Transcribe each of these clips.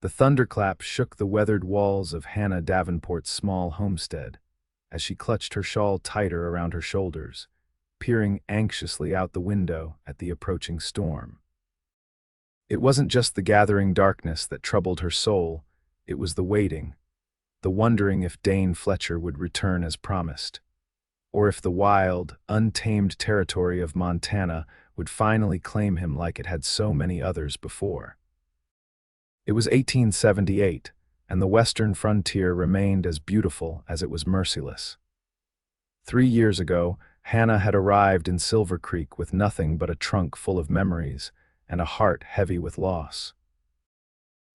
The thunderclap shook the weathered walls of Hannah Davenport's small homestead as she clutched her shawl tighter around her shoulders, peering anxiously out the window at the approaching storm. It wasn't just the gathering darkness that troubled her soul, it was the waiting, the wondering if Dane Fletcher would return as promised, or if the wild, untamed territory of Montana would finally claim him like it had so many others before. It was 1878, and the western frontier remained as beautiful as it was merciless. 3 years ago, Hannah had arrived in Silver Creek with nothing but a trunk full of memories and a heart heavy with loss.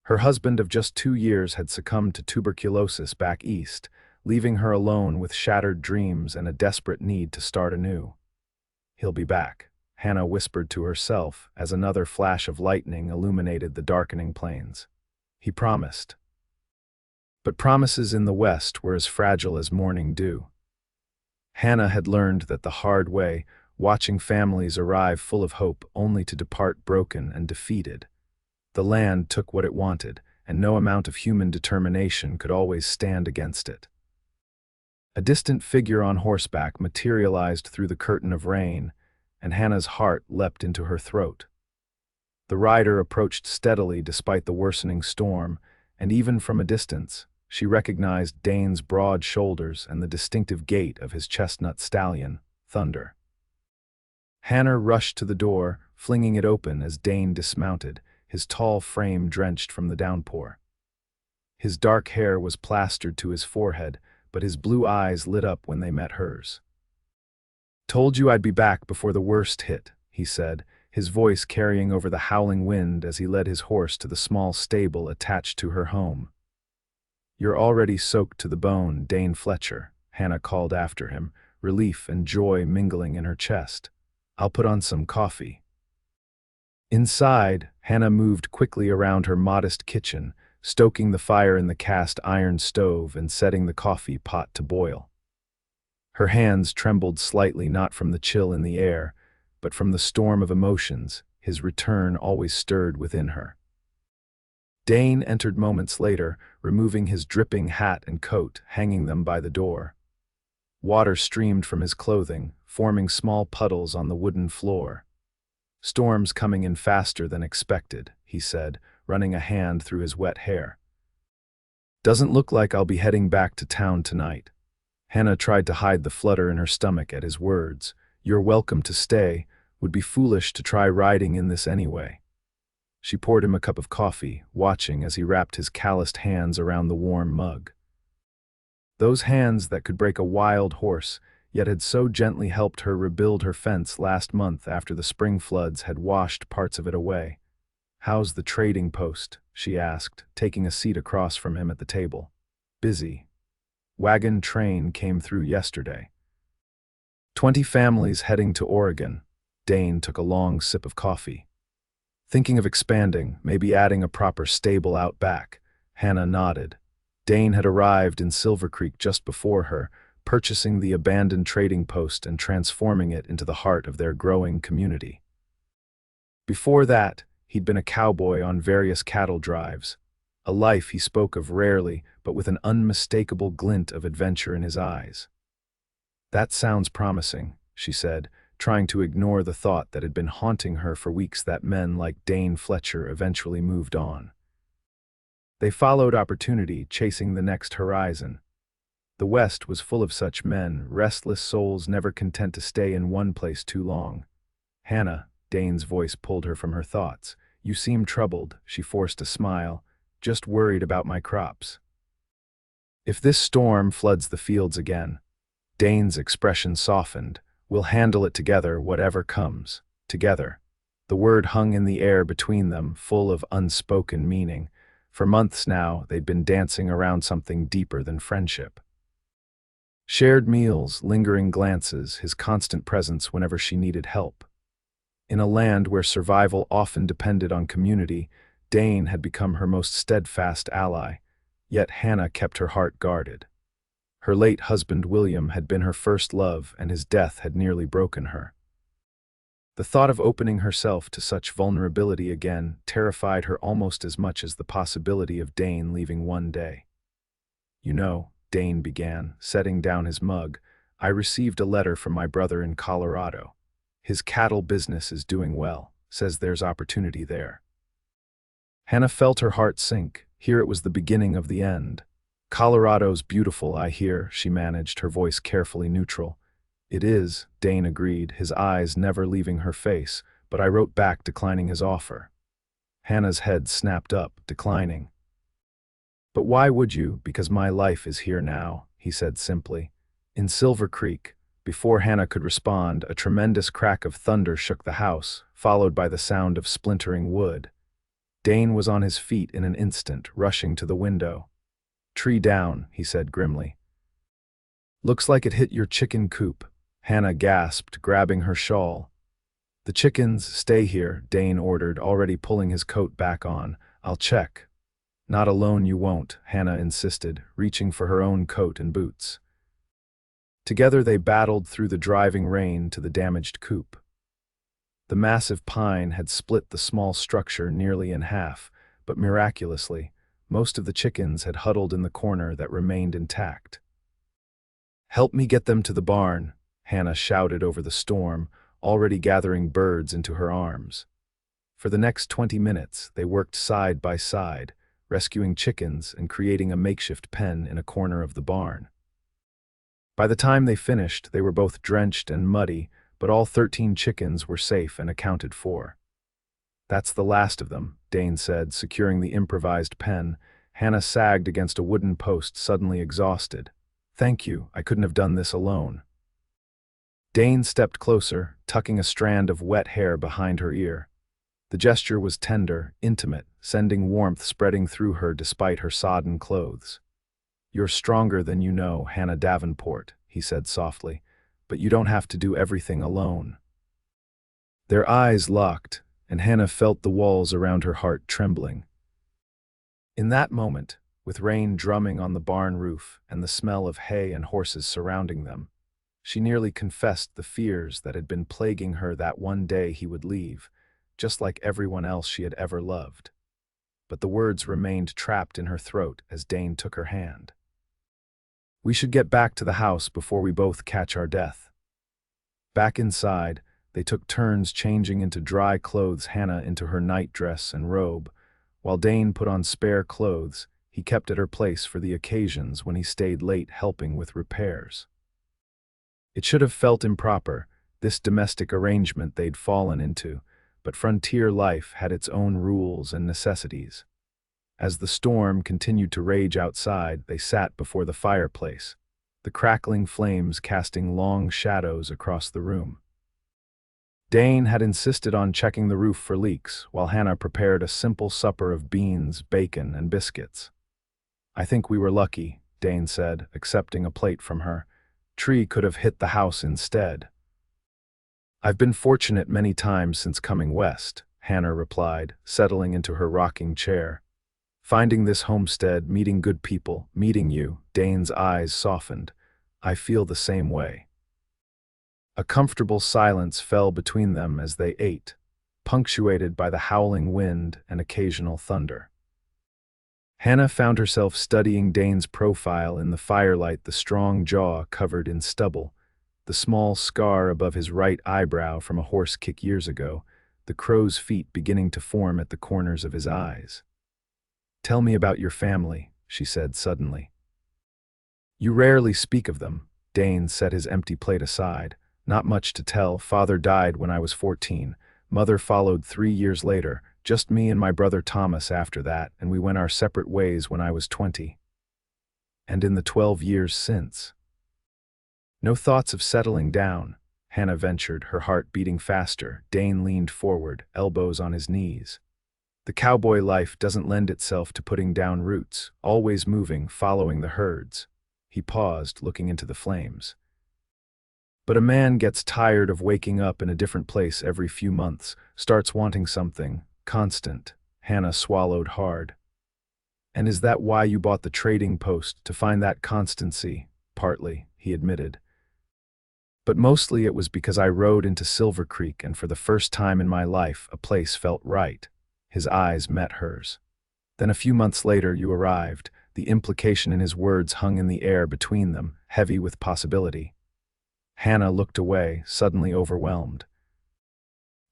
Her husband of just 2 years had succumbed to tuberculosis back east, leaving her alone with shattered dreams and a desperate need to start anew. "He'll be back," Hannah whispered to herself as another flash of lightning illuminated the darkening plains. "He promised." But promises in the West were as fragile as morning dew. Hannah had learned that the hard way, watching families arrive full of hope only to depart broken and defeated. The land took what it wanted, and no amount of human determination could always stand against it. A distant figure on horseback materialized through the curtain of rain, and Hannah's heart leapt into her throat. The rider approached steadily despite the worsening storm, and even from a distance, she recognized Dane's broad shoulders and the distinctive gait of his chestnut stallion, Thunder. Hannah rushed to the door, flinging it open as Dane dismounted, his tall frame drenched from the downpour. His dark hair was plastered to his forehead, but his blue eyes lit up when they met hers. "Told you I'd be back before the worst hit," he said, his voice carrying over the howling wind as he led his horse to the small stable attached to her home. "You're already soaked to the bone, Dane Fletcher," Hannah called after him, relief and joy mingling in her chest. "I'll put on some coffee." Inside, Hannah moved quickly around her modest kitchen, stoking the fire in the cast iron stove and setting the coffee pot to boil. Her hands trembled slightly, not from the chill in the air, but from the storm of emotions his return always stirred within her. Dane entered moments later, removing his dripping hat and coat, hanging them by the door. Water streamed from his clothing, forming small puddles on the wooden floor. "Storm's coming in faster than expected," he said, running a hand through his wet hair. "Doesn't look like I'll be heading back to town tonight." Hannah tried to hide the flutter in her stomach at his words. "You're welcome to stay. Would be foolish to try riding in this anyway." She poured him a cup of coffee, watching as he wrapped his calloused hands around the warm mug. Those hands that could break a wild horse, yet had so gently helped her rebuild her fence last month after the spring floods had washed parts of it away. "How's the trading post?" she asked, taking a seat across from him at the table. "Busy. Wagon train came through yesterday. 20 families heading to Oregon." Dane took a long sip of coffee. "Thinking of expanding, maybe adding a proper stable out back." Hannah nodded. Dane had arrived in Silver Creek just before her, purchasing the abandoned trading post and transforming it into the heart of their growing community. Before that, he'd been a cowboy on various cattle drives, a life he spoke of rarely, but with an unmistakable glint of adventure in his eyes. "That sounds promising," she said, trying to ignore the thought that had been haunting her for weeks that men like Dane Fletcher eventually moved on. They followed opportunity, chasing the next horizon. The West was full of such men, restless souls never content to stay in one place too long. "Hannah," Dane's voice pulled her from her thoughts. "You seem troubled," she forced a smile. "Just worried about my crops." "If this storm floods the fields again," Dane's expression softened, "we'll handle it together, whatever comes. Together." The word hung in the air between them, full of unspoken meaning. For months now, they'd been dancing around something deeper than friendship. Shared meals, lingering glances, his constant presence whenever she needed help. In a land where survival often depended on community, Dane had become her most steadfast ally, yet Hannah kept her heart guarded. Her late husband William had been her first love, and his death had nearly broken her. The thought of opening herself to such vulnerability again terrified her almost as much as the possibility of Dane leaving one day. "You know," Dane began, setting down his mug, "I received a letter from my brother in Colorado. His cattle business is doing well, says there's opportunity there." Hannah felt her heart sink. Here it was the beginning of the end. "Colorado's beautiful, I hear," she managed, her voice carefully neutral. "It is," Dane agreed, his eyes never leaving her face, "but I wrote back declining his offer." Hannah's head snapped up, declining. "But why would you? Because my life is here now," he said simply. In Silver Creek, before Hannah could respond, a tremendous crack of thunder shook the house, followed by the sound of splintering wood. Dane was on his feet in an instant, rushing to the window. "Tree down," he said grimly. "Looks like it hit your chicken coop," Hannah gasped, grabbing her shawl. "The chickens, stay here," Dane ordered, already pulling his coat back on. "I'll check." "Not alone you won't," Hannah insisted, reaching for her own coat and boots. Together they battled through the driving rain to the damaged coop. The massive pine had split the small structure nearly in half, but miraculously, most of the chickens had huddled in the corner that remained intact. "Help me get them to the barn," Hannah shouted over the storm, already gathering birds into her arms. For the next 20 minutes, they worked side by side, rescuing chickens and creating a makeshift pen in a corner of the barn. By the time they finished, they were both drenched and muddy, but all 13 chickens were safe and accounted for. "That's the last of them," Dane said, securing the improvised pen. Hannah sagged against a wooden post, suddenly exhausted. "Thank you, I couldn't have done this alone." Dane stepped closer, tucking a strand of wet hair behind her ear. The gesture was tender, intimate, sending warmth spreading through her despite her sodden clothes. "You're stronger than you know, Hannah Davenport," he said softly, "but you don't have to do everything alone." Their eyes locked, and Hannah felt the walls around her heart trembling. In that moment, with rain drumming on the barn roof and the smell of hay and horses surrounding them, she nearly confessed the fears that had been plaguing her that one day he would leave, just like everyone else she had ever loved. But the words remained trapped in her throat as Dane took her hand. "We should get back to the house before we both catch our death." Back inside, they took turns changing into dry clothes, Hannah into her nightdress and robe, while Dane put on spare clothes he kept at her place for the occasions when he stayed late helping with repairs. It should have felt improper, this domestic arrangement they'd fallen into, but frontier life had its own rules and necessities. As the storm continued to rage outside, they sat before the fireplace, the crackling flames casting long shadows across the room. Dane had insisted on checking the roof for leaks, while Hannah prepared a simple supper of beans, bacon, and biscuits. "I think we were lucky," Dane said, accepting a plate from her. "Tree could have hit the house instead." "I've been fortunate many times since coming west," Hannah replied, settling into her rocking chair. "Finding this homestead, meeting good people, meeting you," Dane's eyes softened. "I feel the same way." A comfortable silence fell between them as they ate, punctuated by the howling wind and occasional thunder. Hannah found herself studying Dane's profile in the firelight, the strong jaw covered in stubble, the small scar above his right eyebrow from a horse kick years ago, the crow's feet beginning to form at the corners of his eyes. "Tell me about your family," she said suddenly. "You rarely speak of them," Dane set his empty plate aside. "Not much to tell. Father died when I was 14. Mother followed 3 years later, just me and my brother Thomas after that, and we went our separate ways when I was 20. And in the 12 years since." "No thoughts of settling down?" Hannah ventured, her heart beating faster. Dane leaned forward, elbows on his knees. "The cowboy life doesn't lend itself to putting down roots, always moving, following the herds." He paused, looking into the flames. "But a man gets tired of waking up in a different place every few months, starts wanting something constant." Hannah swallowed hard. "And is that why you bought the trading post, to find that constancy?" "Partly," he admitted. But mostly it was because I rode into Silver Creek and for the first time in my life a place felt right. His eyes met hers. Then a few months later you arrived. The implication in his words hung in the air between them, heavy with possibility. Hannah looked away, suddenly overwhelmed.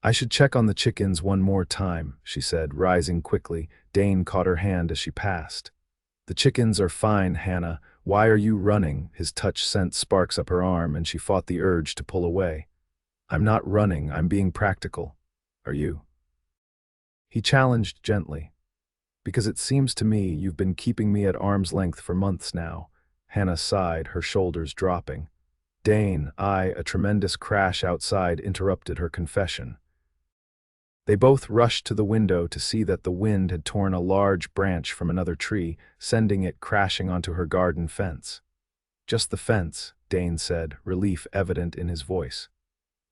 I should check on the chickens one more time, she said, rising quickly. Dane caught her hand as she passed. The chickens are fine, Hannah. Why are you running? His touch sent sparks up her arm and she fought the urge to pull away. I'm not running, I'm being practical. Are you? He challenged gently. Because it seems to me you've been keeping me at arm's length for months now. Hannah sighed, her shoulders dropping. Dane, a tremendous crash outside interrupted her confession. They both rushed to the window to see that the wind had torn a large branch from another tree, sending it crashing onto her garden fence. Just the fence, Dane said, relief evident in his voice.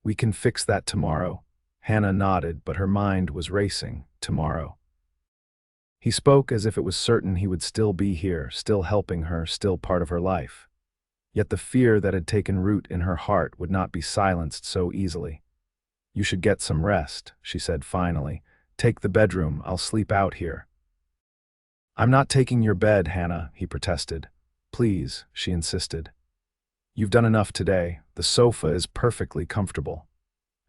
We can fix that tomorrow. Hannah nodded, but her mind was racing. Tomorrow. He spoke as if it was certain he would still be here, still helping her, still part of her life. Yet the fear that had taken root in her heart would not be silenced so easily. You should get some rest, she said finally. Take the bedroom, I'll sleep out here. I'm not taking your bed, Hannah, he protested. Please, she insisted. You've done enough today. The sofa is perfectly comfortable.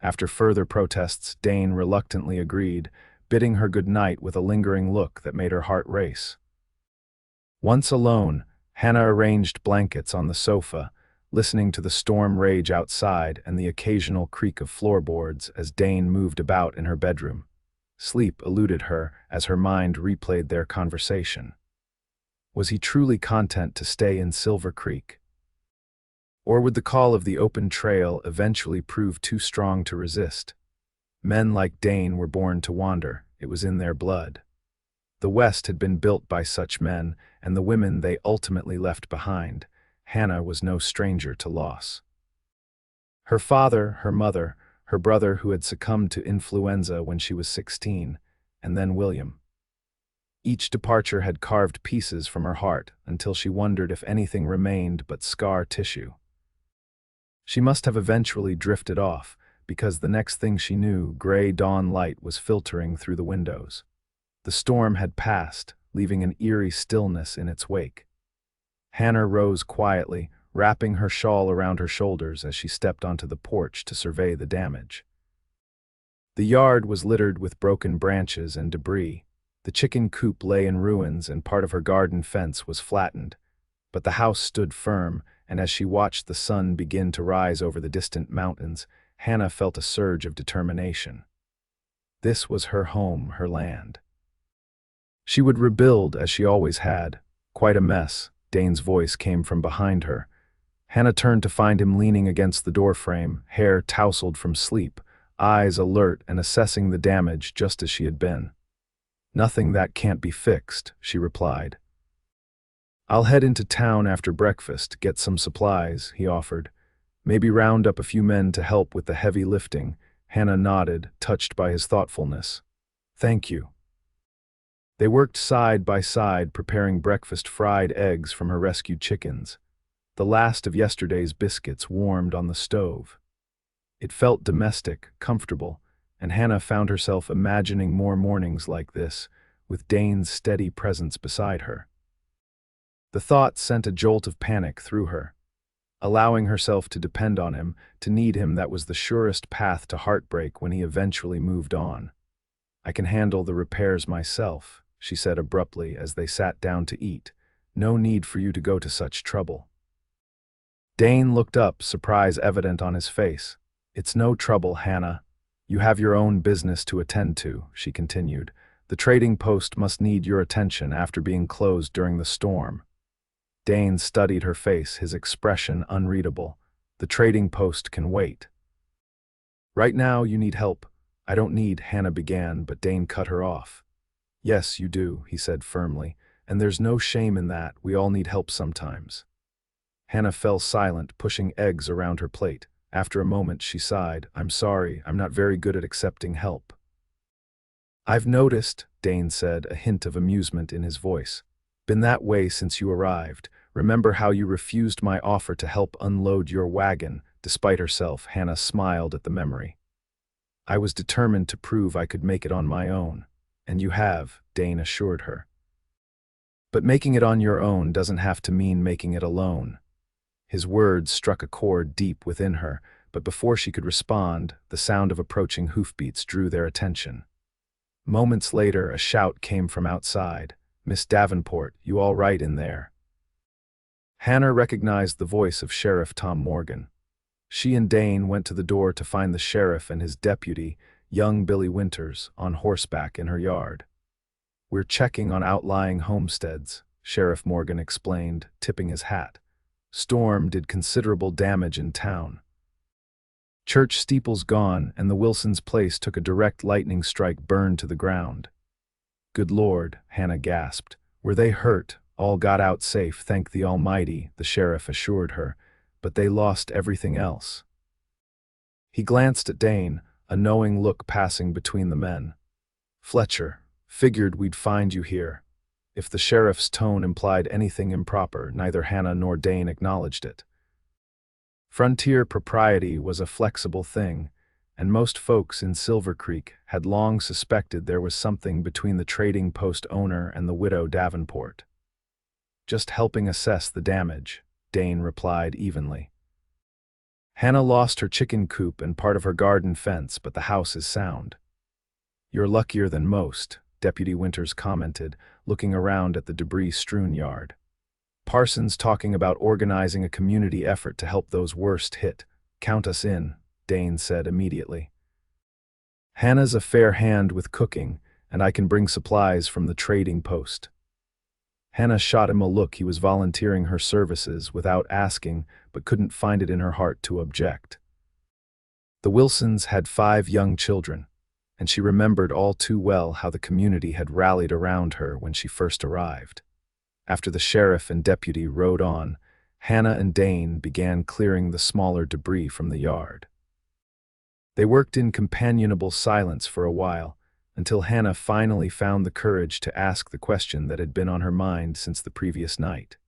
After further protests, Dane reluctantly agreed, bidding her good night with a lingering look that made her heart race. Once alone, Hannah arranged blankets on the sofa, listening to the storm rage outside and the occasional creak of floorboards as Dane moved about in her bedroom. Sleep eluded her as her mind replayed their conversation. Was he truly content to stay in Silver Creek? Or would the call of the open trail eventually prove too strong to resist? Men like Dane were born to wander. It was in their blood. The West had been built by such men, and the women they ultimately left behind. Hannah was no stranger to loss. Her father, her mother, her brother who had succumbed to influenza when she was 16, and then William. Each departure had carved pieces from her heart until she wondered if anything remained but scar tissue. She must have eventually drifted off, because the next thing she knew, gray dawn light was filtering through the windows. The storm had passed, leaving an eerie stillness in its wake. Hannah rose quietly, wrapping her shawl around her shoulders as she stepped onto the porch to survey the damage. The yard was littered with broken branches and debris. The chicken coop lay in ruins and part of her garden fence was flattened. But the house stood firm, and as she watched the sun begin to rise over the distant mountains, Hannah felt a surge of determination. This was her home, her land. She would rebuild as she always had. Quite a mess. Dane's voice came from behind her. Hannah turned to find him leaning against the doorframe, hair tousled from sleep, eyes alert and assessing the damage just as she had been. Nothing that can't be fixed, she replied. I'll head into town after breakfast, get some supplies, he offered. Maybe round up a few men to help with the heavy lifting. Hannah nodded, touched by his thoughtfulness. Thank you. They worked side by side, preparing breakfast fried eggs from her rescued chickens. The last of yesterday's biscuits warmed on the stove. It felt domestic, comfortable, and Hannah found herself imagining more mornings like this, with Dane's steady presence beside her. The thought sent a jolt of panic through her. Allowing herself to depend on him, to need him, that was the surest path to heartbreak when he eventually moved on. I can handle the repairs myself, she said abruptly as they sat down to eat. No need for you to go to such trouble. Dane looked up, surprise evident on his face. It's no trouble, Hannah. You have your own business to attend to, she continued. The trading post must need your attention after being closed during the storm. Dane studied her face, his expression unreadable. The trading post can wait. Right now you need help. I don't need, Hannah began, but Dane cut her off. Yes, you do, he said firmly, and there's no shame in that. We all need help sometimes. Hannah fell silent, pushing eggs around her plate. After a moment, she sighed. I'm sorry, I'm not very good at accepting help. I've noticed, Dane said, a hint of amusement in his voice. Been that way since you arrived. Remember how you refused my offer to help unload your wagon, Despite herself, Hannah smiled at the memory. I was determined to prove I could make it on my own. And you have, Dane assured her. But making it on your own doesn't have to mean making it alone. His words struck a chord deep within her, but before she could respond, the sound of approaching hoofbeats drew their attention. Moments later, a shout came from outside. "Miss Davenport, you all right in there?" Hannah recognized the voice of Sheriff Tom Morgan. She and Dane went to the door to find the sheriff and his deputy, young Billy Winters, on horseback in her yard. "We're checking on outlying homesteads," Sheriff Morgan explained, tipping his hat. "Storm did considerable damage in town. Church steeples gone, and the Wilsons' place took a direct lightning strike burned to the ground." "Good Lord," Hannah gasped. "Were they hurt?" "All got out safe, thank the Almighty," the sheriff assured her, "but they lost everything else." He glanced at Dane, a knowing look passing between the men. "Fletcher, figured we'd find you here." If the sheriff's tone implied anything improper, neither Hannah nor Dane acknowledged it. Frontier propriety was a flexible thing, and most folks in Silver Creek had long suspected there was something between the trading post owner and the widow Davenport. "Just helping assess the damage," Dane replied evenly. "Hannah lost her chicken coop and part of her garden fence, but the house is sound." "You're luckier than most," Deputy Winters commented, looking around at the debris-strewn yard. "Parsons talking about organizing a community effort to help those worst hit. Count us in," Dane said immediately. "Hannah's a fair hand with cooking, and I can bring supplies from the trading post." Hannah shot him a look. He was volunteering her services without asking, but couldn't find it in her heart to object. The Wilsons had 5 young children, and she remembered all too well how the community had rallied around her when she first arrived. After the sheriff and deputy rode on, Hannah and Dane began clearing the smaller debris from the yard. They worked in companionable silence for a while, until Hannah finally found the courage to ask the question that had been on her mind since the previous night.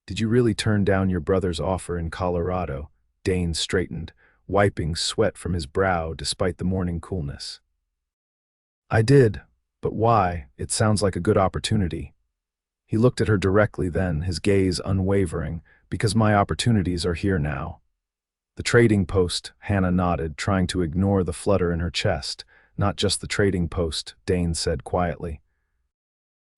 "Did you really turn down your brother's offer in Colorado?" Dane straightened, wiping sweat from his brow despite the morning coolness. "I did, but why? It sounds like a good opportunity." He looked at her directly then, his gaze unwavering. "Because my opportunities are here now." "The trading post," Hannah nodded, trying to ignore the flutter in her chest. "Not just the trading post," Dane said quietly.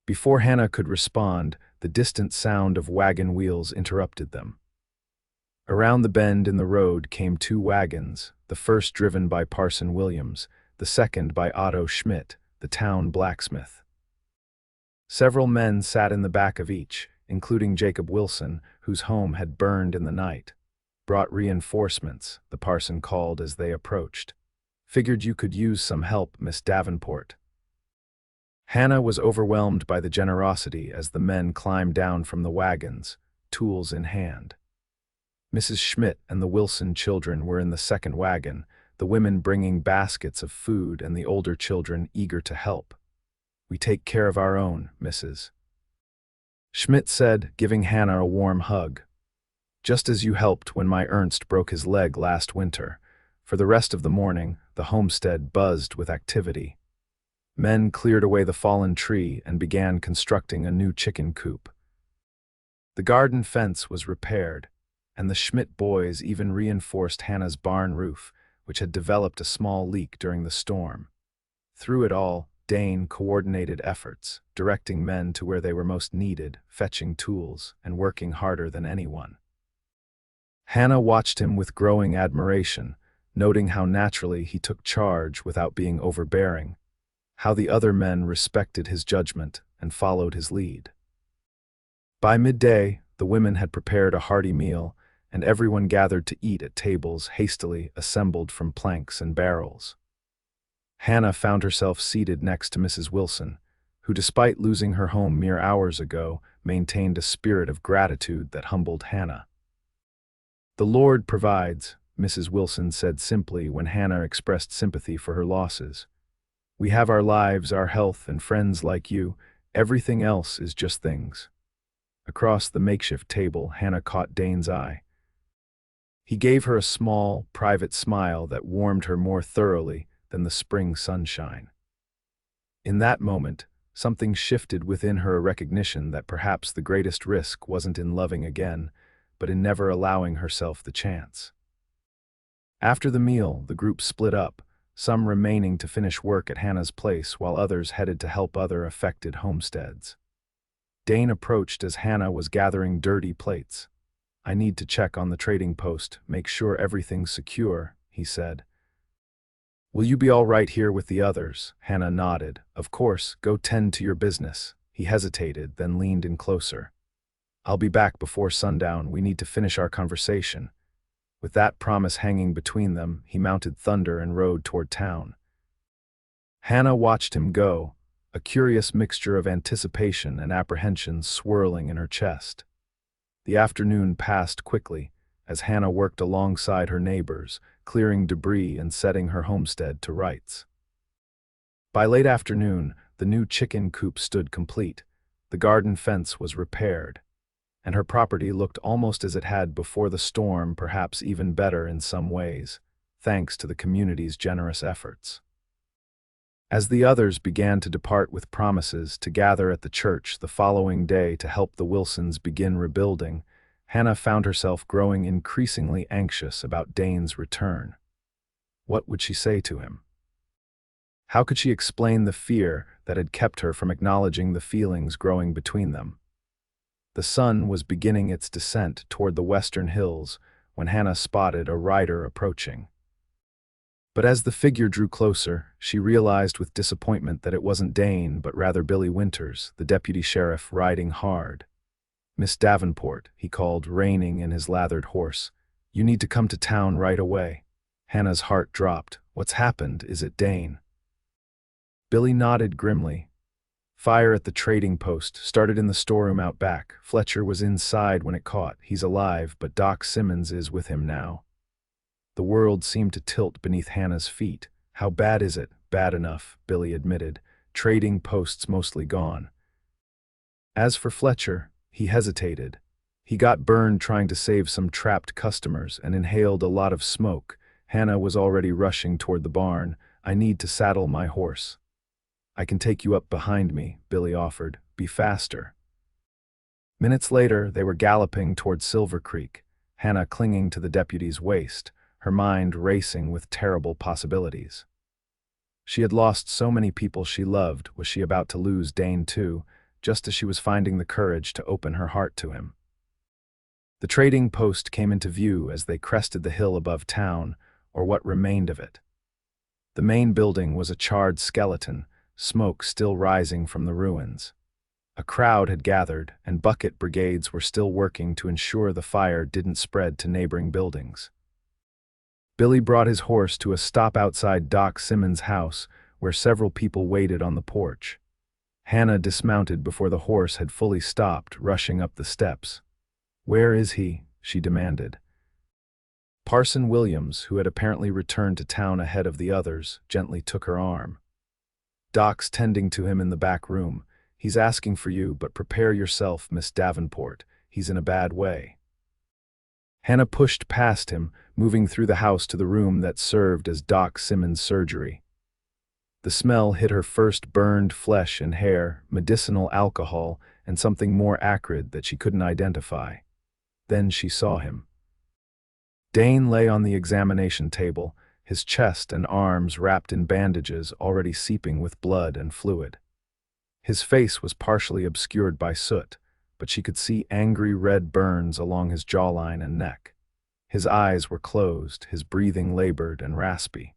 Before Hannah could respond, the distant sound of wagon wheels interrupted them. Around the bend in the road came 2 wagons, the first driven by Parson Williams, the second by Otto Schmidt, the town blacksmith. Several men sat in the back of each, including Jacob Wilson, whose home had burned in the night. "Brought reinforcements," the parson called as they approached. "Figured you could use some help, Miss Davenport." Hannah was overwhelmed by the generosity as the men climbed down from the wagons, tools in hand. Mrs. Schmidt and the Wilson children were in the second wagon, the women bringing baskets of food and the older children eager to help. "We take care of our own, Mrs. Schmidt said, giving Hannah a warm hug. "Just as you helped when my Ernst broke his leg last winter." For the rest of the morning, the homestead buzzed with activity. Men cleared away the fallen tree and began constructing a new chicken coop. The garden fence was repaired, and the Schmidt boys even reinforced Hannah's barn roof, which had developed a small leak during the storm. Through it all, Dane coordinated efforts, directing men to where they were most needed, fetching tools, and working harder than anyone. Hannah watched him with growing admiration, noting how naturally he took charge without being overbearing, how the other men respected his judgment and followed his lead. By midday, the women had prepared a hearty meal, and everyone gathered to eat at tables hastily assembled from planks and barrels. Hannah found herself seated next to Mrs. Wilson, who, despite losing her home mere hours ago, maintained a spirit of gratitude that humbled Hannah. "The Lord provides," Mrs. Wilson said simply when Hannah expressed sympathy for her losses. "We have our lives, our health, and friends like you. Everything else is just things." Across the makeshift table, Hannah caught Dane's eye. He gave her a small, private smile that warmed her more thoroughly than the spring sunshine. In that moment, something shifted within her, a recognition that perhaps the greatest risk wasn't in loving again, but in never allowing herself the chance. After the meal, the group split up, some remaining to finish work at Hannah's place while others headed to help other affected homesteads. Dane approached as Hannah was gathering dirty plates. "I need to check on the trading post, make sure everything's secure," he said. "Will you be all right here with the others?" Hannah nodded. "Of course, go tend to your business." He hesitated, then leaned in closer. "I'll be back before sundown. We need to finish our conversation." With that promise hanging between them, he mounted Thunder and rode toward town. Hannah watched him go, a curious mixture of anticipation and apprehension swirling in her chest. The afternoon passed quickly, as Hannah worked alongside her neighbors, clearing debris and setting her homestead to rights. By late afternoon, the new chicken coop stood complete, the garden fence was repaired, and her property looked almost as it had before the storm, perhaps even better in some ways, thanks to the community's generous efforts. As the others began to depart with promises to gather at the church the following day to help the Wilsons begin rebuilding, Hannah found herself growing increasingly anxious about Dane's return. What would she say to him? How could she explain the fear that had kept her from acknowledging the feelings growing between them? The sun was beginning its descent toward the western hills when Hannah spotted a rider approaching. But as the figure drew closer, she realized with disappointment that it wasn't Dane but rather Billy Winters, the deputy sheriff, riding hard. "Miss Davenport," he called, reining in his lathered horse. "You need to come to town right away." Hannah's heart dropped. "What's happened? Is it Dane?" Billy nodded grimly. "Fire at the trading post started in the storeroom out back. Fletcher was inside when it caught. He's alive, but Doc Simmons is with him now." The world seemed to tilt beneath Hannah's feet. "How bad is it?" "Bad enough," Billy admitted. "Trading posts mostly gone." As for Fletcher, he hesitated. He got burned trying to save some trapped customers and inhaled a lot of smoke. Hannah was already rushing toward the barn. "I need to saddle my horse." "I can take you up behind me," Billy offered. "Be faster." Minutes later, they were galloping toward Silver Creek, Hannah clinging to the deputy's waist, her mind racing with terrible possibilities. She had lost so many people she loved. Was she about to lose Dane too, just as she was finding the courage to open her heart to him? The trading post came into view as they crested the hill above town, or what remained of it. The main building was a charred skeleton, smoke still rising from the ruins. A crowd had gathered, and bucket brigades were still working to ensure the fire didn't spread to neighboring buildings. Billy brought his horse to a stop outside Doc Simmons' house, where several people waited on the porch. Hannah dismounted before the horse had fully stopped, rushing up the steps. "Where is he?" she demanded. Parson Williams, who had apparently returned to town ahead of the others, gently took her arm. "Doc's tending to him in the back room. He's asking for you, but prepare yourself, Miss Davenport. He's in a bad way." Hannah pushed past him, moving through the house to the room that served as Doc Simmons' surgery. The smell hit her first: burned flesh and hair, medicinal alcohol, and something more acrid that she couldn't identify. Then she saw him. Dane lay on the examination table, his chest and arms wrapped in bandages already seeping with blood and fluid. His face was partially obscured by soot, but she could see angry red burns along his jawline and neck. His eyes were closed, his breathing labored and raspy.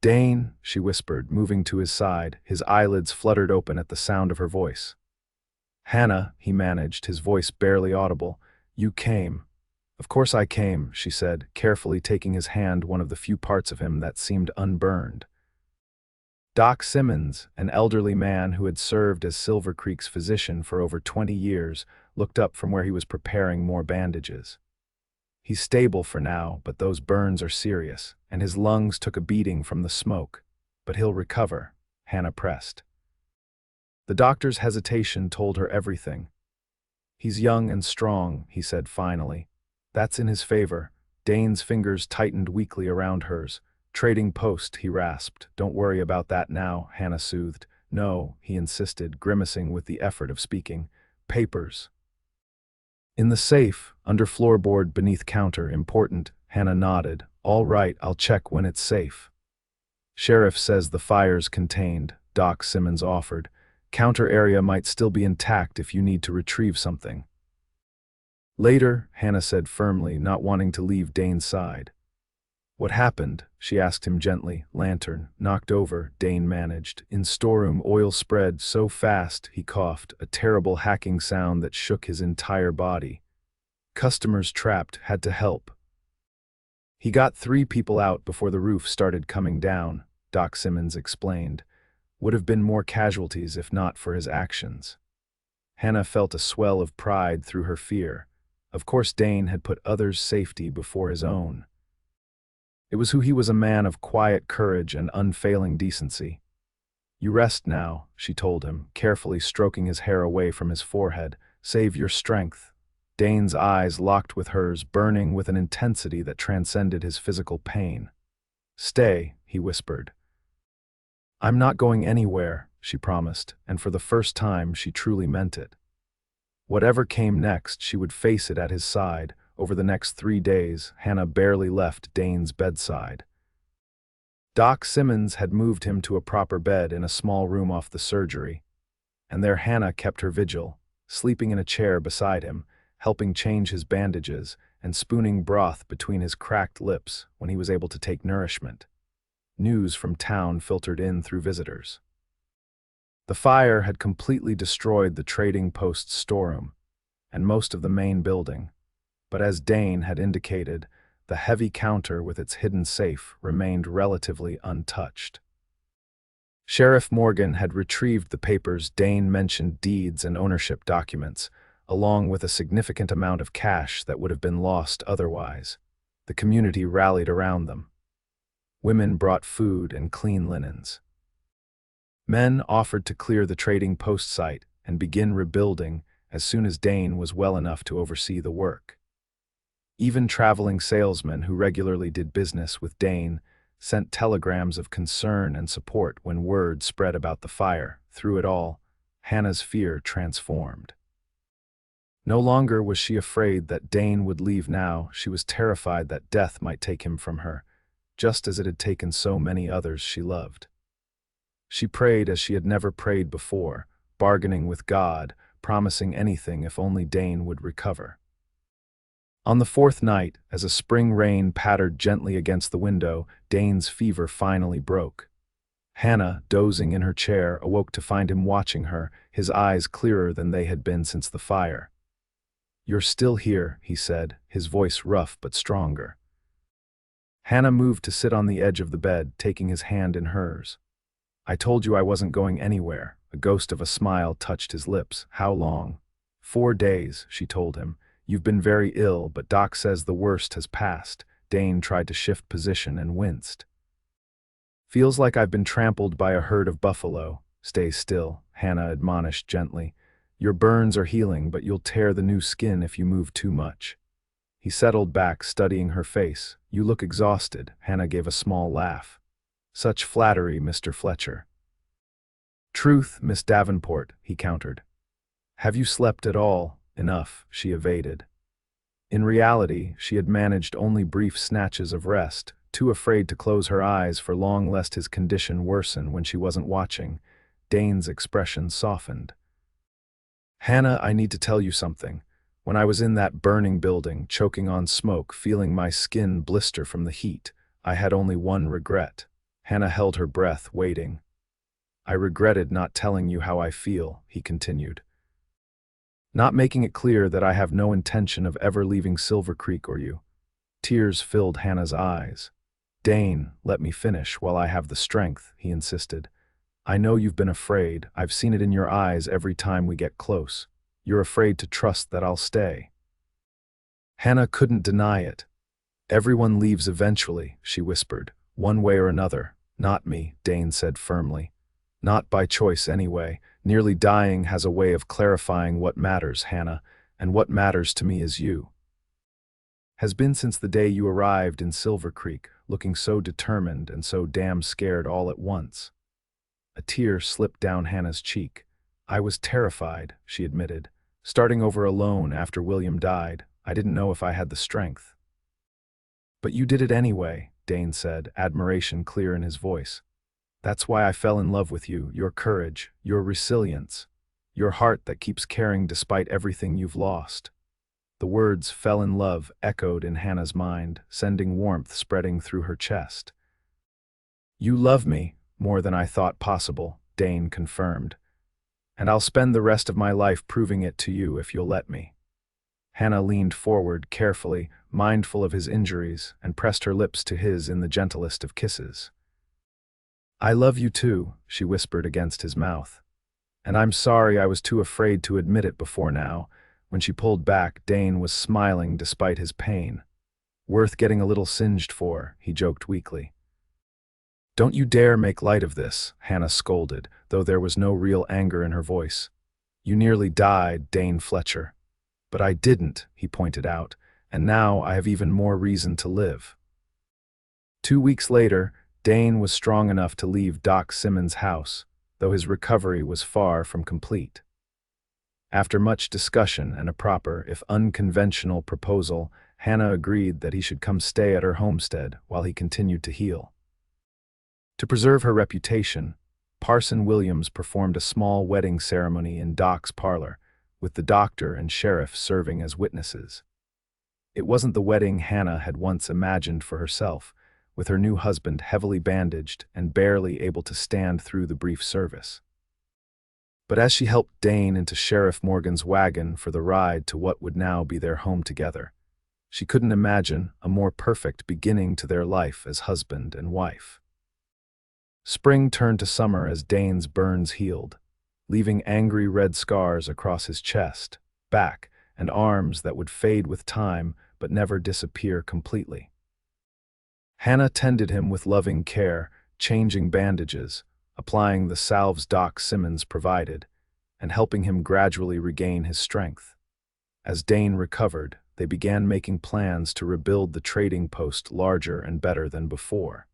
"Dane," she whispered, moving to his side, his eyelids fluttered open at the sound of her voice. "Hannah," he managed, his voice barely audible. "You came." "Of course I came," she said, carefully taking his hand, one of the few parts of him that seemed unburned. Doc Simmons, an elderly man who had served as Silver Creek's physician for over 20 years, looked up from where he was preparing more bandages. "He's stable for now, but those burns are serious, and his lungs took a beating from the smoke. But he'll recover," Hannah pressed. The doctor's hesitation told her everything. "He's young and strong," he said finally. "That's in his favor. Dane's fingers tightened weakly around hers. Trading post, he rasped. Don't worry about that now, Hannah soothed. No, he insisted, grimacing with the effort of speaking. Papers. In the safe, under floorboard beneath counter, important, Hannah nodded. All right, I'll check when it's safe. Sheriff says the fire's contained, Doc Simmons offered. Counter area might still be intact if you need to retrieve something. Later, Hannah said firmly, not wanting to leave Dane's side. What happened? She asked him gently. Lantern, knocked over, Dane managed. In storeroom, oil spread so fast, he coughed, a terrible hacking sound that shook his entire body. Customers trapped, had to help. He got 3 people out before the roof started coming down, Doc Simmons explained. Would have been more casualties if not for his actions. Hannah felt a swell of pride through her fear. Of course Dane had put others' safety before his own. It was who he was, a man of quiet courage and unfailing decency. You rest now, she told him, carefully stroking his hair away from his forehead. Save your strength. Dane's eyes locked with hers, burning with an intensity that transcended his physical pain. Stay, he whispered. I'm not going anywhere, she promised, and for the first time she truly meant it. Whatever came next, she would face it at his side. Over the next 3 days, Hannah barely left Dane's bedside. Doc Simmons had moved him to a proper bed in a small room off the surgery, and there Hannah kept her vigil, sleeping in a chair beside him, helping change his bandages and spooning broth between his cracked lips when he was able to take nourishment. News from town filtered in through visitors. The fire had completely destroyed the trading post's storeroom and most of the main building. But as Dane had indicated, the heavy counter with its hidden safe remained relatively untouched. Sheriff Morgan had retrieved the papers Dane mentioned, deeds and ownership documents, along with a significant amount of cash that would have been lost otherwise. The community rallied around them. Women brought food and clean linens. Men offered to clear the trading post site and begin rebuilding as soon as Dane was well enough to oversee the work. Even traveling salesmen who regularly did business with Dane sent telegrams of concern and support when word spread about the fire. Through it all, Hannah's fear transformed. No longer was she afraid that Dane would leave now, she was terrified that death might take him from her, just as it had taken so many others she loved. She prayed as she had never prayed before, bargaining with God, promising anything if only Dane would recover. On the 4th night, as a spring rain pattered gently against the window, Dane's fever finally broke. Hannah, dozing in her chair, awoke to find him watching her, his eyes clearer than they had been since the fire. You're still here, he said, his voice rough but stronger. Hannah moved to sit on the edge of the bed, taking his hand in hers. I told you I wasn't going anywhere. A ghost of a smile touched his lips. How long? 4 days, she told him. You've been very ill, but Doc says the worst has passed. Dane tried to shift position and winced. Feels like I've been trampled by a herd of buffalo. Stay still, Hannah admonished gently. Your burns are healing, but you'll tear the new skin if you move too much. He settled back, studying her face. You look exhausted. Hannah gave a small laugh. Such flattery, Mr. Fletcher. Truth, Miss Davenport, he countered. Have you slept at all? Enough, she evaded. In reality, she had managed only brief snatches of rest, too afraid to close her eyes for long lest his condition worsen when she wasn't watching. Dane's expression softened. Hannah, I need to tell you something. When I was in that burning building, choking on smoke, feeling my skin blister from the heat, I had only one regret. Hannah held her breath, waiting. I regretted not telling you how I feel, he continued. Not making it clear that I have no intention of ever leaving Silver Creek or you. Tears filled Hannah's eyes. Dane, let me finish while I have the strength, he insisted. I know you've been afraid. I've seen it in your eyes every time we get close. You're afraid to trust that I'll stay. Hannah couldn't deny it. Everyone leaves eventually, she whispered. One way or another. Not me, Dane said firmly. Not by choice anyway. Nearly dying has a way of clarifying what matters, Hannah, and what matters to me is you. Has been since the day you arrived in Silver Creek, looking so determined and so damn scared all at once." A tear slipped down Hannah's cheek. "I was terrified," she admitted. "Starting over alone after William died, I didn't know if I had the strength." "But you did it anyway," Dane said, admiration clear in his voice. "That's why I fell in love with you, your courage, your resilience, your heart that keeps caring despite everything you've lost." The words "fell in love" echoed in Hannah's mind, sending warmth spreading through her chest. "You love me more than I thought possible," Dane confirmed. "And I'll spend the rest of my life proving it to you if you'll let me." Hannah leaned forward carefully, mindful of his injuries, and pressed her lips to his in the gentlest of kisses. "I love you too," she whispered against his mouth. "And I'm sorry I was too afraid to admit it before now." When she pulled back, Dane was smiling despite his pain. "Worth getting a little singed for," he joked weakly. "Don't you dare make light of this," Hannah scolded, though there was no real anger in her voice. "You nearly died, Dane Fletcher." "But I didn't," he pointed out, "and now I have even more reason to live." 2 weeks later, Dane was strong enough to leave Doc Simmons' house, though his recovery was far from complete. After much discussion and a proper, if unconventional, proposal, Hannah agreed that he should come stay at her homestead while he continued to heal. To preserve her reputation, Parson Williams performed a small wedding ceremony in Doc's parlor, with the doctor and sheriff serving as witnesses. It wasn't the wedding Hannah had once imagined for herself, with her new husband heavily bandaged and barely able to stand through the brief service. But as she helped Dane into Sheriff Morgan's wagon for the ride to what would now be their home together, she couldn't imagine a more perfect beginning to their life as husband and wife. Spring turned to summer as Dane's burns healed, leaving angry red scars across his chest, back, and arms that would fade with time but never disappear completely. Hannah tended him with loving care, changing bandages, applying the salves Doc Simmons provided, and helping him gradually regain his strength. As Dane recovered, they began making plans to rebuild the trading post larger and better than before.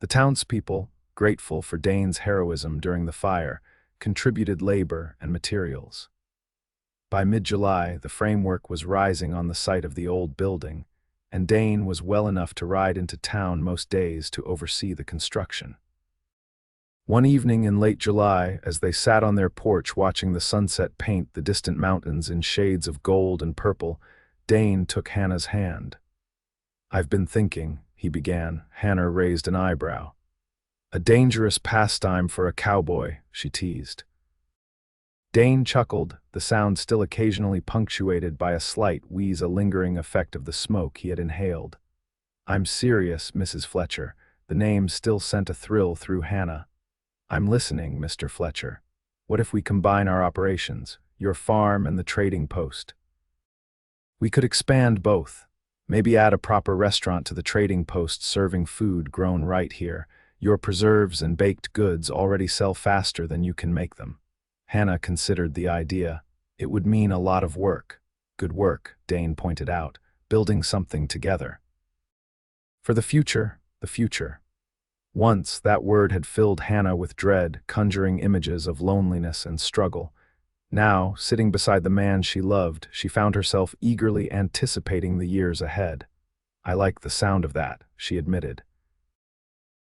The townspeople, grateful for Dane's heroism during the fire, contributed labor and materials. By mid-July, the framework was rising on the site of the old building, and Dane was well enough to ride into town most days to oversee the construction. One evening in late July, as they sat on their porch watching the sunset paint the distant mountains in shades of gold and purple, Dane took Hannah's hand. "I've been thinking," he began. Hannah raised an eyebrow. "A dangerous pastime for a cowboy," she teased. Dane chuckled, the sound still occasionally punctuated by a slight wheeze, a lingering effect of the smoke he had inhaled. "I'm serious, Mrs. Fletcher." The name still sent a thrill through Hannah. "I'm listening, Mr. Fletcher. What if we combine our operations, your farm and the trading post? We could expand both. Maybe add a proper restaurant to the trading post serving food grown right here. Your preserves and baked goods already sell faster than you can make them." Hannah considered the idea. "It would mean a lot of work." "Good work," Dane pointed out, "building something together. For the future, the future." Once, that word had filled Hannah with dread, conjuring images of loneliness and struggle. Now, sitting beside the man she loved, she found herself eagerly anticipating the years ahead. "I like the sound of that," she admitted.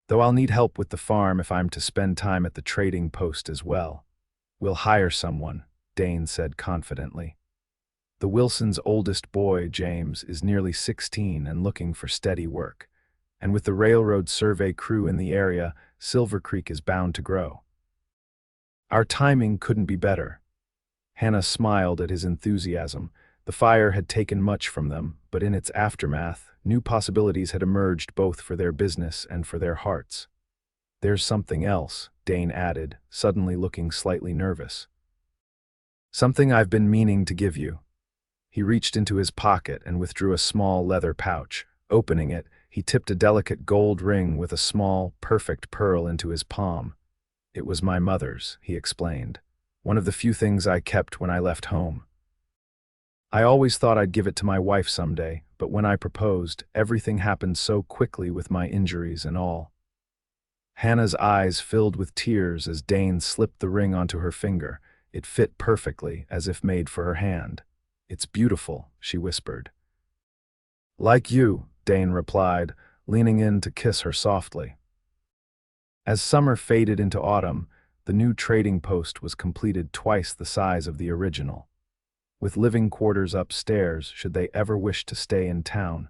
"Though I'll need help with the farm if I'm to spend time at the trading post as well." "We'll hire someone," Dane said confidently. "The Wilsons' oldest boy, James, is nearly 16 and looking for steady work. And with the railroad survey crew in the area, Silver Creek is bound to grow. Our timing couldn't be better." Hannah smiled at his enthusiasm. The fire had taken much from them, but in its aftermath, new possibilities had emerged both for their business and for their hearts. "There's something else," Dane added, suddenly looking slightly nervous. "Something I've been meaning to give you." He reached into his pocket and withdrew a small leather pouch. Opening it, he tipped a delicate gold ring with a small, perfect pearl into his palm. "It was my mother's," he explained. "One of the few things I kept when I left home." I always thought I'd give it to my wife someday, but when I proposed, everything happened so quickly with my injuries and all." Hannah's eyes filled with tears as Dane slipped the ring onto her finger. It fit perfectly, as if made for her hand. "It's beautiful," she whispered. "Like you," Dane replied, leaning in to kiss her softly. As summer faded into autumn, the new trading post was completed twice the size of the original, with living quarters upstairs should they ever wish to stay in town,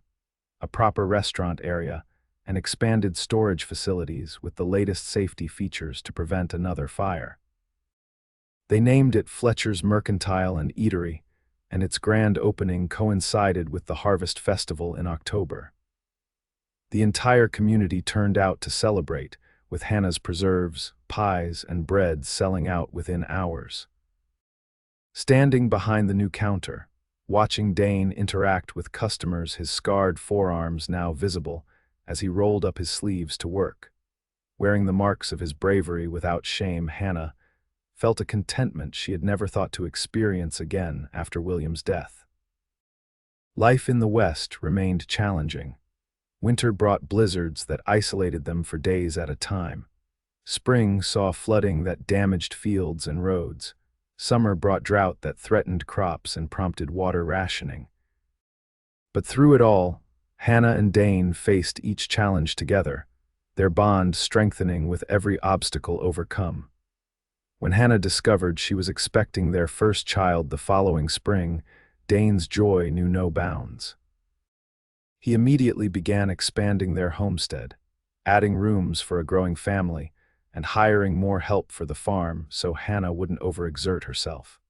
a proper restaurant area, and expanded storage facilities with the latest safety features to prevent another fire. They named it Fletcher's Mercantile and Eatery, and its grand opening coincided with the Harvest Festival in October. The entire community turned out to celebrate, with Hannah's preserves, pies, and bread selling out within hours. Standing behind the new counter, watching Dane interact with customers, his scarred forearms now visible as he rolled up his sleeves to work, wearing the marks of his bravery without shame, Hannah felt a contentment she had never thought to experience again after William's death. Life in the West remained challenging. Winter brought blizzards that isolated them for days at a time. Spring saw flooding that damaged fields and roads. Summer brought drought that threatened crops and prompted water rationing. But through it all, Hannah and Dane faced each challenge together, their bond strengthening with every obstacle overcome. When Hannah discovered she was expecting their first child the following spring, Dane's joy knew no bounds. He immediately began expanding their homestead, adding rooms for a growing family, and hiring more help for the farm so Hannah wouldn't overexert herself.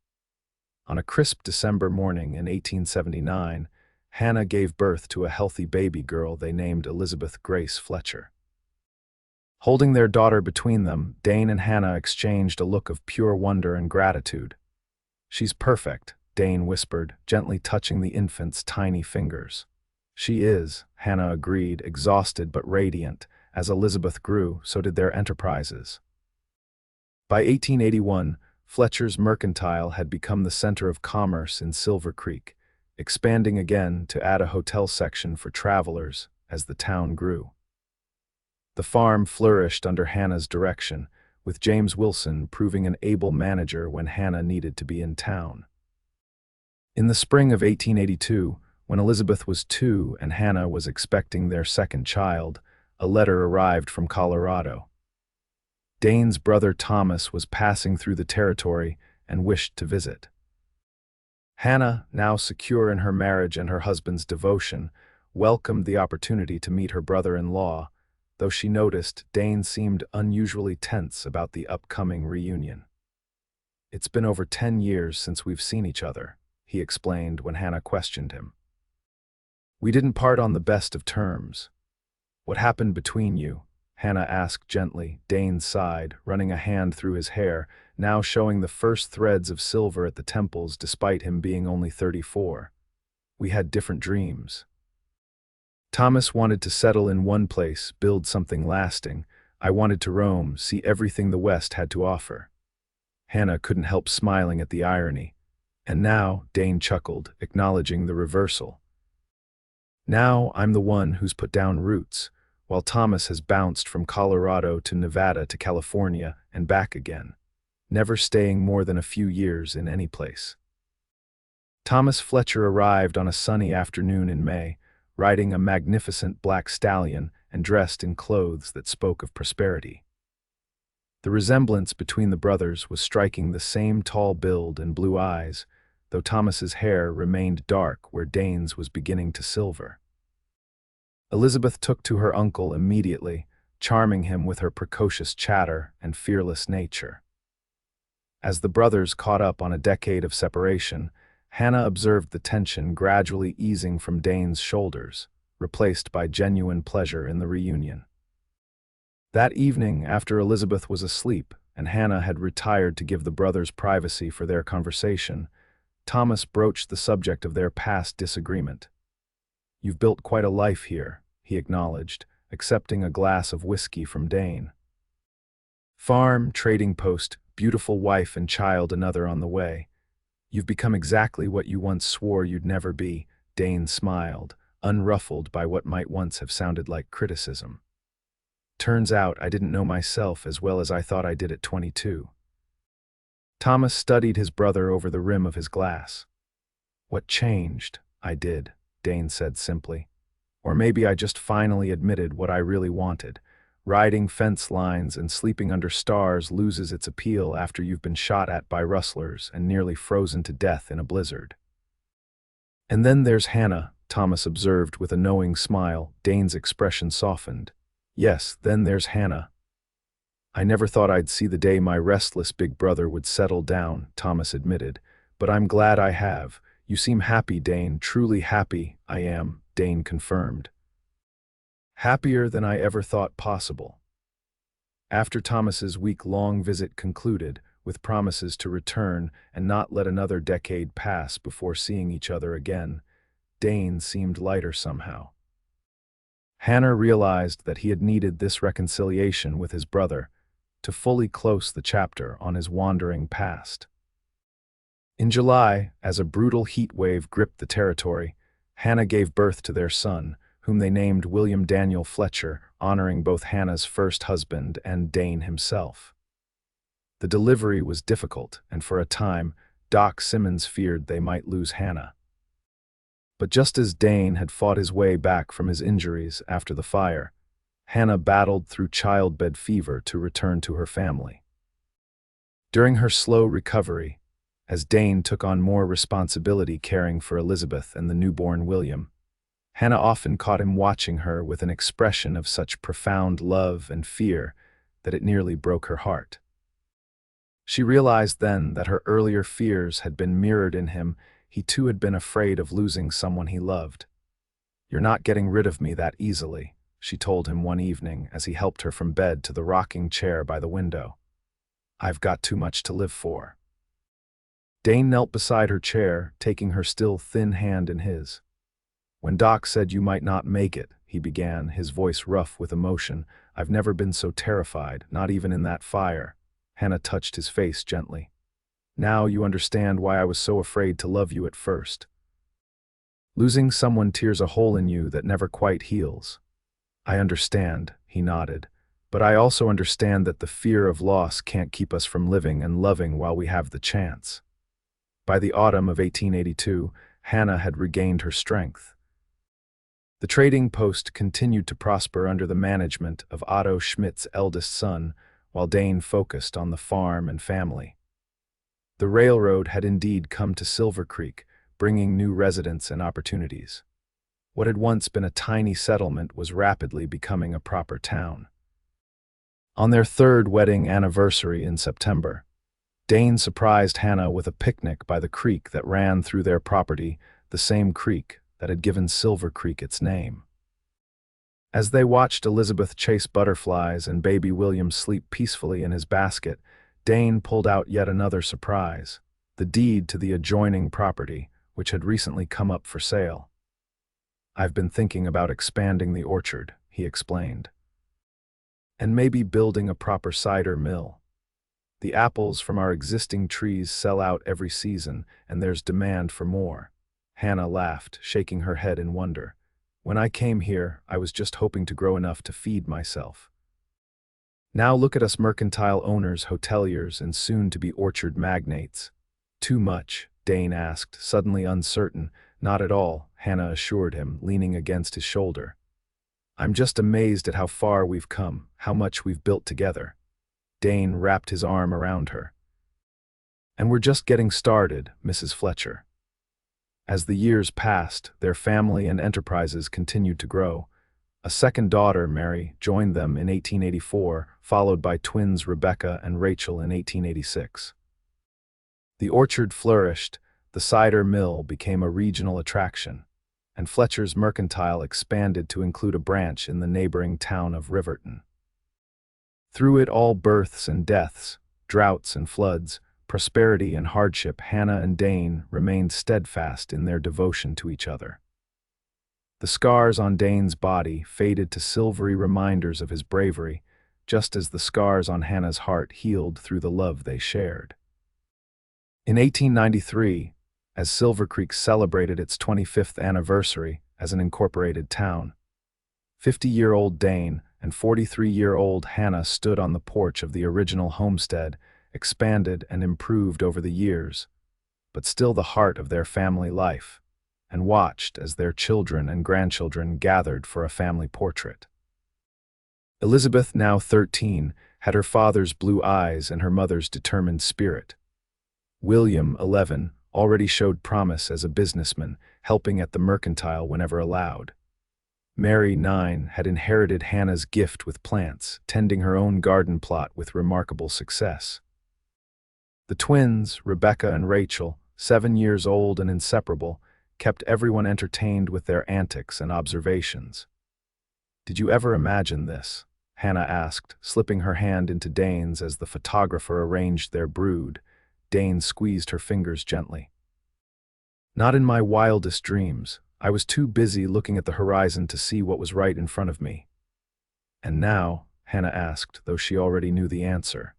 On a crisp December morning in 1879, Hannah gave birth to a healthy baby girl they named Elizabeth Grace Fletcher. Holding their daughter between them, Dane and Hannah exchanged a look of pure wonder and gratitude. "She's perfect," Dane whispered, gently touching the infant's tiny fingers. "She is," Hannah agreed, exhausted but radiant. As Elizabeth grew, so did their enterprises. By 1881, Fletcher's Mercantile had become the center of commerce in Silver Creek, expanding again to add a hotel section for travelers as the town grew. The farm flourished under Hannah's direction, with James Wilson proving an able manager when Hannah needed to be in town. In the spring of 1882, when Elizabeth was 2 and Hannah was expecting their second child, a letter arrived from Colorado. Dane's brother Thomas was passing through the territory and wished to visit. Hannah, now secure in her marriage and her husband's devotion, welcomed the opportunity to meet her brother-in-law, though she noticed Dane seemed unusually tense about the upcoming reunion. "It's been over 10 years since we've seen each other," he explained when Hannah questioned him. "We didn't part on the best of terms. What happened between you?" Hannah asked gently. Dane sighed, running a hand through his hair, now showing the first threads of silver at the temples despite him being only 34. "We had different dreams. Thomas wanted to settle in one place, build something lasting. I wanted to roam, see everything the West had to offer." Hannah couldn't help smiling at the irony. "And now," Dane chuckled, acknowledging the reversal. "Now I'm the one who's put down roots, while Thomas has bounced from Colorado to Nevada to California and back again, never staying more than a few years in any place." Thomas Fletcher arrived on a sunny afternoon in May, riding a magnificent black stallion and dressed in clothes that spoke of prosperity. The resemblance between the brothers was striking, the same tall build and blue eyes, though Thomas's hair remained dark where Dane's was beginning to silver. Elizabeth took to her uncle immediately, charming him with her precocious chatter and fearless nature. As the brothers caught up on a decade of separation, Hannah observed the tension gradually easing from Dane's shoulders, replaced by genuine pleasure in the reunion. That evening, after Elizabeth was asleep and Hannah had retired to give the brothers privacy for their conversation, Thomas broached the subject of their past disagreement. "You've built quite a life here," he acknowledged, accepting a glass of whiskey from Dane. "Farm, trading post, beautiful wife and child another on the way. You've become exactly what you once swore you'd never be, Dane smiled, unruffled by what might once have sounded like criticism. Turns out I didn't know myself as well as I thought I did at 22. Thomas studied his brother over the rim of his glass. What changed? I did, Dane said simply. Or maybe I just finally admitted what I really wanted. Riding fence lines and sleeping under stars loses its appeal after you've been shot at by rustlers and nearly frozen to death in a blizzard. And then there's Hannah, Thomas observed with a knowing smile. Dane's expression softened. Yes, then there's Hannah. I never thought I'd see the day my restless big brother would settle down, Thomas admitted, but I'm glad I have. You seem happy, Dane, truly happy. I am, Dane confirmed. Happier than I ever thought possible. After Thomas's week-long visit concluded, with promises to return and not let another decade pass before seeing each other again, Dane seemed lighter somehow. Hannah realized that he had needed this reconciliation with his brother to fully close the chapter on his wandering past. In July, as a brutal heat wave gripped the territory, Hannah gave birth to their son, whom they named William Daniel Fletcher, honoring both Hannah's first husband and Dane himself. The delivery was difficult, and for a time, Doc Simmons feared they might lose Hannah. But just as Dane had fought his way back from his injuries after the fire, Hannah battled through childbed fever to return to her family. During her slow recovery, as Dane took on more responsibility caring for Elizabeth and the newborn William, Hannah often caught him watching her with an expression of such profound love and fear that it nearly broke her heart. She realized then that her earlier fears had been mirrored in him. He too had been afraid of losing someone he loved. "You're not getting rid of me that easily," she told him one evening as he helped her from bed to the rocking chair by the window. "I've got too much to live for." Dane knelt beside her chair, taking her still thin hand in his. "When Doc said you might not make it," he began, his voice rough with emotion, "I've never been so terrified, not even in that fire." Hannah touched his face gently. "Now you understand why I was so afraid to love you at first. Losing someone tears a hole in you that never quite heals." "I understand," he nodded, "but I also understand that the fear of loss can't keep us from living and loving while we have the chance." By the autumn of 1882, Hannah had regained her strength. The trading post continued to prosper under the management of Otto Schmidt's eldest son, while Dane focused on the farm and family. The railroad had indeed come to Silver Creek, bringing new residents and opportunities. What had once been a tiny settlement was rapidly becoming a proper town. On their third wedding anniversary in September, Dane surprised Hannah with a picnic by the creek that ran through their property, the same creek that had given Silver Creek its name. As they watched Elizabeth chase butterflies and baby William sleep peacefully in his basket, Dane pulled out yet another surprise, the deed to the adjoining property, which had recently come up for sale. "I've been thinking about expanding the orchard," he explained, "and maybe building a proper cider mill. The apples from our existing trees sell out every season, and there's demand for more." Hannah laughed, shaking her head in wonder. "When I came here, I was just hoping to grow enough to feed myself. Now look at us mercantile owners, hoteliers, and soon-to-be orchard magnates." "Too much?" Dane asked, suddenly uncertain. "Not at all," Hannah assured him, leaning against his shoulder. "I'm just amazed at how far we've come, how much we've built together." Dane wrapped his arm around her. "And we're just getting started, Mrs. Fletcher." As the years passed, their family and enterprises continued to grow. A second daughter, Mary, joined them in 1884, followed by twins Rebecca and Rachel in 1886. The orchard flourished, the cider mill became a regional attraction, and Fletcher's Mercantile expanded to include a branch in the neighboring town of Riverton. Through it all, births and deaths, droughts and floods, prosperity and hardship, Hannah and Dane remained steadfast in their devotion to each other. The scars on Dane's body faded to silvery reminders of his bravery, just as the scars on Hannah's heart healed through the love they shared. In 1893, as Silver Creek celebrated its 25th anniversary as an incorporated town, 50-year-old Dane and 43-year-old Hannah stood on the porch of the original homestead, expanded and improved over the years, but still the heart of their family life, and watched as their children and grandchildren gathered for a family portrait. Elizabeth, now 13, had her father's blue eyes and her mother's determined spirit. William, 11, already showed promise as a businessman, helping at the mercantile whenever allowed. Mary, 9, had inherited Hannah's gift with plants, tending her own garden plot with remarkable success. The twins, Rebecca and Rachel, 7 years old and inseparable, kept everyone entertained with their antics and observations. "Did you ever imagine this?" Hannah asked, slipping her hand into Dane's as the photographer arranged their brood. Dane squeezed her fingers gently. "Not in my wildest dreams. I was too busy looking at the horizon to see what was right in front of me." "And now?" Hannah asked, though she already knew the answer.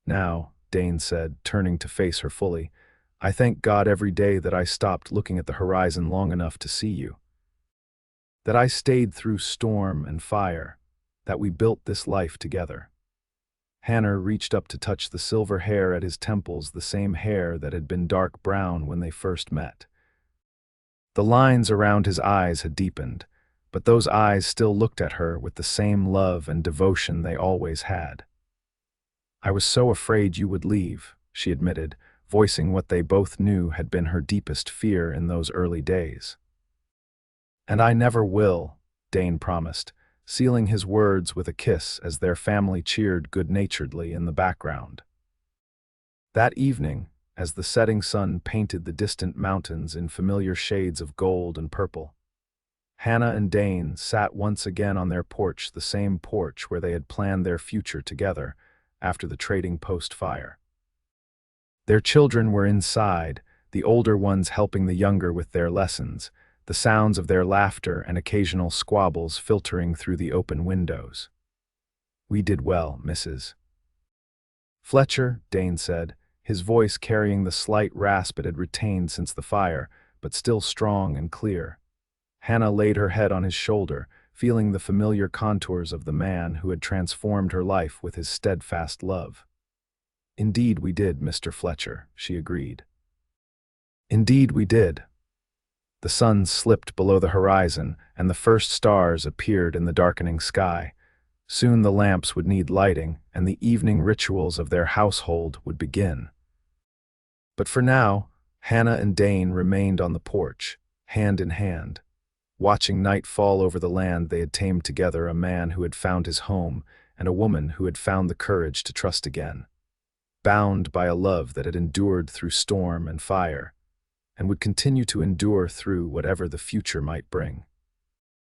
"Now," Dane said, turning to face her fully, "I thank God every day that I stopped looking at the horizon long enough to see you. That I stayed through storm and fire. That we built this life together." Hannah reached up to touch the silver hair at his temples, the same hair that had been dark brown when they first met. The lines around his eyes had deepened, but those eyes still looked at her with the same love and devotion they always had. "I was so afraid you would leave," she admitted, voicing what they both knew had been her deepest fear in those early days. "And I never will," Dane promised, sealing his words with a kiss as their family cheered good-naturedly in the background. That evening, as the setting sun painted the distant mountains in familiar shades of gold and purple, Hannah and Dane sat once again on their porch, the same porch where they had planned their future together after the Trading Post fire. Their children were inside, the older ones helping the younger with their lessons, the sounds of their laughter and occasional squabbles filtering through the open windows. "We did well, Mrs. Fletcher," Dane said, his voice carrying the slight rasp it had retained since the fire, but still strong and clear. Hannah laid her head on his shoulder, feeling the familiar contours of the man who had transformed her life with his steadfast love. "Indeed we did, Mr. Fletcher," she agreed. "Indeed we did." The sun slipped below the horizon, and the first stars appeared in the darkening sky. Soon the lamps would need lighting, and the evening rituals of their household would begin. But for now, Hannah and Dane remained on the porch, hand in hand, watching night fall over the land they had tamed together, a man who had found his home and a woman who had found the courage to trust again, bound by a love that had endured through storm and fire, and would continue to endure through whatever the future might bring.